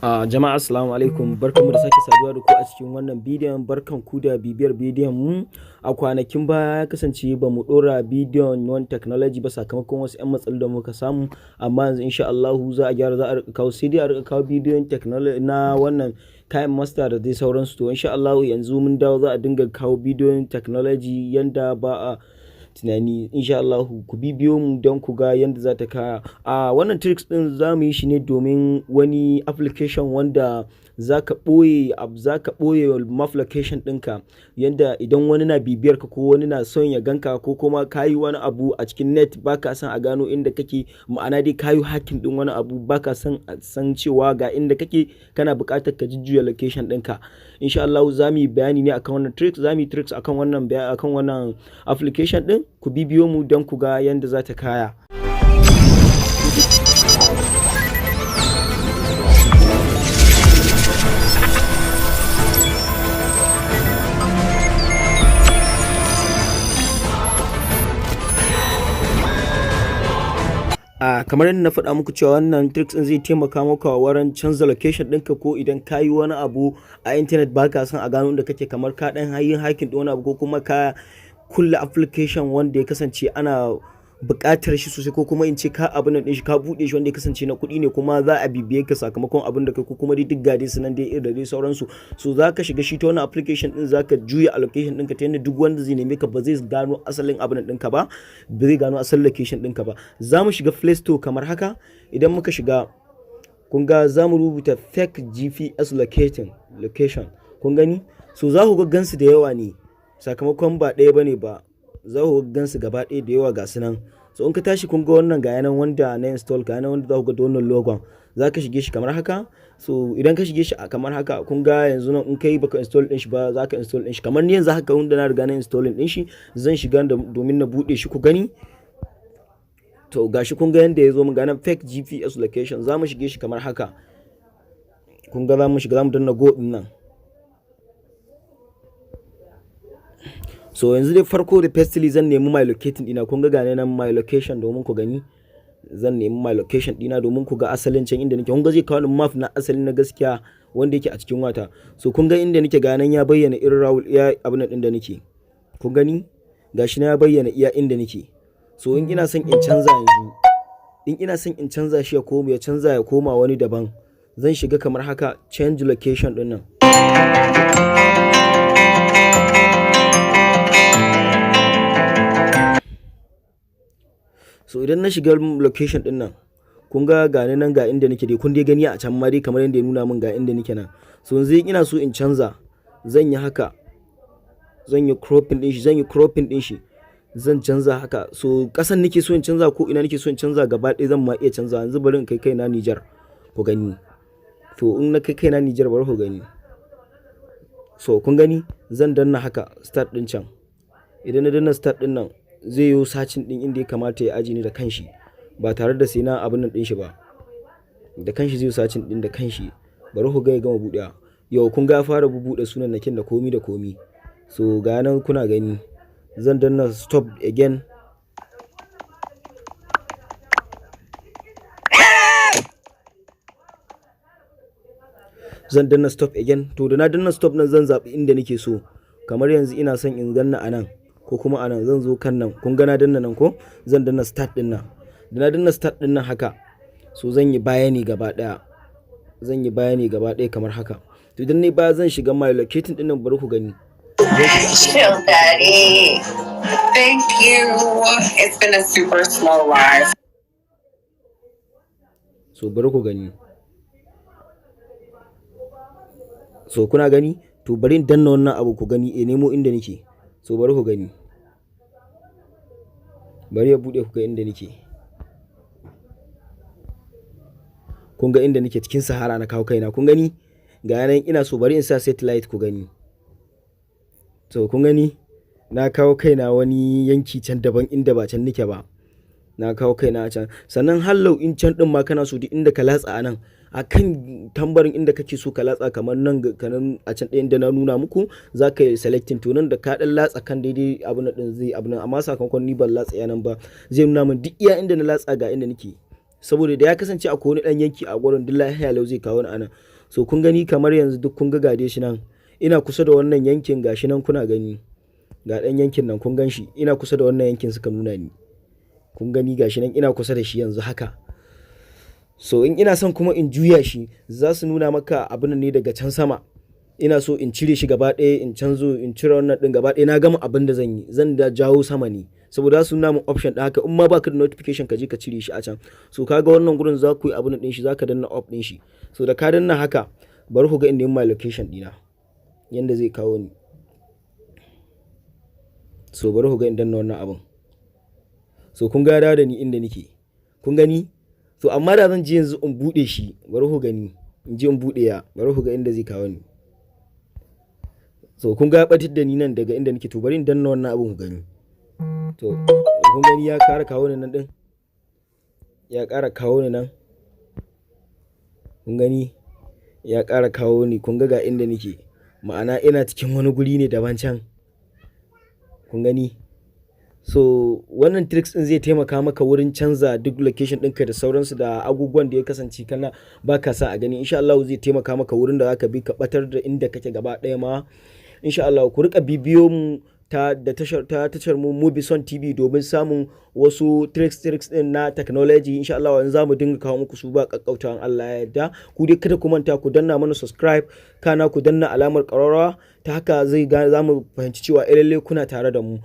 Jama'a assalamu alaikum, barkanmu da sake saduwa da ku a cikin wannan bidiyon. Barkan ku da bibiyar bidiyon mu. A kwanakin baya ya kasance ba mu ɗora bidiyon wani technology ba sakamakon wasu 'yan matsaloli da muka samu, amma yanzu insha Allahu za a gyara, za a rika kawo, sai dai a rika kawo bidiyon technology na wannan kayan master da dai sauransu. To insha Allahu yanzu mun dawo, za a dinga kawo bidiyon technology yanda ba a tunani. Insha Allahu ku bibiyo mu don ku ga yanda za ta kaya. Wannan tricks din za mu yi shi ne domin wani application wanda za ka ɓoye application ɗinka, yanda idan wani na bibiyar ka ko wani na son ya ganka ko kuma ka yi wani abu a cikin net baka son a gano inda kake, ma'ana dai ka yi hacking ɗin wani abu baka son a san cewa ga inda kake, kana buƙatar ka jujjuya location ɗinka. Insha Allah za mu yi bayani ne akan wannan tricks, za mu yi tricks akan wannan application ɗin. Ku bibiyo mu don ku ga yanda za ta kaya. Kamar yadda na faɗa muku cewa wannan tricks ɗin zai taimaka maka wurin canza location ɗinka, ko idan ka yi wani abu a internet baka son a gano inda kake, kamar ka ɗan yin hacking ɗin wani abu ko kuma ka kulle application wanda ya kasance ana buƙatar shi sosai, ko kuma in ce ka abin nan ɗin shi ka buɗe shi wanda ya kasance na kuɗi ne kuma za a bibiye ka sakamakon abin da kai, ko kuma dai duk gade su nan dai irin da dai sauransu. So za ka shiga shi ta wannan application ɗin, za ka juya allocation ɗinka ta yadda duk wanda zai neme ka ba zai gano asalin abin ɗinka ba, ba zai gano asalin location ɗinka ba. Za mu shiga Play Store kamar haka. Idan muka shiga, kun ga za mu rubuta fake GPS location, kun gani. So za ku ga gansu da yawa ne sakamakon ba ɗaya bane ba, za ku gansu gaba ɗaya da yawa ga su nan. So in ka tashi, kun ga wannan ga yanan wanda na install, ga yanan wanda za ku ga da wannan logon, za ka shige shi kamar haka. So idan ka shige shi kamar haka, kun ga yanzu nan in kai baka install din shi ba, za ka install din shi. Kamar ni yanzu haka wanda na riga na installing din shi, zan shiga domin na bude shi ku gani. To gashi kun ga yanda ya zo mun, ga nan fake GPS location, za mu shige shi kamar haka. Kun ga za mu shiga, za mu danna go din nan. So yanzu dai farko da firstly zan nemi my locating dina, kun ga gane nan my location domin ku gani. Zan nemi my location dina domin ku ga asalin can inda nake. Kun ga zai kawo map na asalin na gaskiya wanda yake a cikin wata. So kun ga inda nake, ga nan ya bayyana irin rawul iya abin din da nake, kun gani gashi na ya bayyana iya inda nake. So in ina son in canza yanzu, in ina son in canza shi ya canza ya koma wani daban, zan shiga kamar haka change location din nan. So idan na shiga location din nan, kun ga gane nan ga inda nake dai, kun dai gani a can ma dai kamar yadda ya nuna min ga inda nake nan. So yanzu ina so in canza, zan yi haka, zan yi cropping din shi, zan canza haka. So kasan nake so in canza ko ina nake so in canza gaba ɗaya zan ma iya canza. Yanzu bari in kai kaina Niger ku gani. To in na kai kaina Niger bari ku gani. So kun gani zan danna haka start din can. Idan na danna start din nan, zai yi sacin din inda ya kamata ya aji ni da kanshi, ba tare da sai na abin nan din shi ba. Da kanshi zai yi sacin din da kanshi. Bari ku ga ya gama buɗewa. Yau kun ga ya fara bubuɗe sunan nakin da komi da komi. So ga nan kuna gani, zan danna stop again. Zan danna stop again. To da na danna stop nan, zan zaɓi inda nake so. Kamar yanzu ina son in ganna a nan ko kuma a nan, zan zo kan nan. Kun ga na danna nan ko? Zan danna start din nan. Da na danna start din nan haka, so zan yi bayani gaba ɗaya. Zan yi bayani gaba ɗaya kamar haka. To idan ne baya, zan shiga my locating din nan, bari ku gani. Chill, Daddy. Thank you. It's been a super slow life. So bari ku gani. So kuna gani? To bari in danna wannan abu ku gani, nemo inda nake. So bari ku gani. Bari ya bude ku ga inda nake. Kun ga inda nake cikin Sahara na kawo kaina, kun gani? Ga nan ina so bari in sa satellite ku gani. So kun gani? Na kawo kaina wani yanki can daban inda ba can nake ba. Na kawo kaina a can. Sannan hallau in can din ma kana so duk inda ka latsa a nan, akan tambarin inda kake so ka latsa, kamar nan kanan a can ɗayan da na nuna muku, za ka yi selecting. To nan da ka ɗan latsa kan daidai abin din zai abin, amma sakamakon ni ban latsa yanan ba, zai nuna min duk iya inda na latsa ga inda nake. saboda da ya kasance akwai wani dan yanki a gurin duk lafiya lau zai kawo ni anan. So kun gani kamar yanzu duk kun ga gade shi nan, ina kusa da wannan yankin gashi nan kuna gani, ga dan yankin nan kun gan shi, ina kusa da wannan yankin suka nuna ni, kun gani gashi nan ina kusa da shi yanzu haka. So in ina son kuma in juya shi za su nuna maka abin ne daga can sama, ina so in cire shi gaba ɗaya, in canzo in cire wannan ɗin gaba ɗaya, na gama abin da zan yi, zan da jawo sama ne, saboda su nuna min option ɗin haka, in ma baka da notification ka je ka cire shi a can. So kaga wannan gurin za ku yi abin ɗin shi, za ka danna off ɗin shi. So da ka danna haka bari ku ga inda yin my location ɗina yanda zai kawo ni. So bari ku ga in danna wannan abin. So kun ga da ni inda nake, kun gani. So amma da zan je yanzu in buɗe shi, bari ku gani, in je in buɗe ya, bari ku ga inda zai kawo ni. So kun ga batar da ni nan daga inda nake, to bari in danna wannan abin ku gani. To kun gani ya ƙara kawo ni nan ɗin, ya ƙara kawo ni nan, kun gani ya ƙara kawo ni, kun ga inda nake, ma'ana ina cikin wani guri ne daban can, kun gani. So wannan tricks ɗin zai taimaka maka wurin canza duk location ɗinka da sauransu da abubuwan da ya kasance kana baka sa a gani. Insha Allah zai taimaka maka wurin da zaka bi ka batar da inda kake gaba ɗaya ma. Insha Allah ku rika bibiyo mu ta tashar mu Mobison TV domin samun wasu tricks ɗin na technology. Insha Allah yanzu zamu dinga kawo muku su ba kakkautawan Allah ya yarda. Ku dai kada ku manta ku danna mana subscribe, kana ku danna alamar ƙararrawa, ta haka zamu fahimci cewa lalle kuna tare da mu.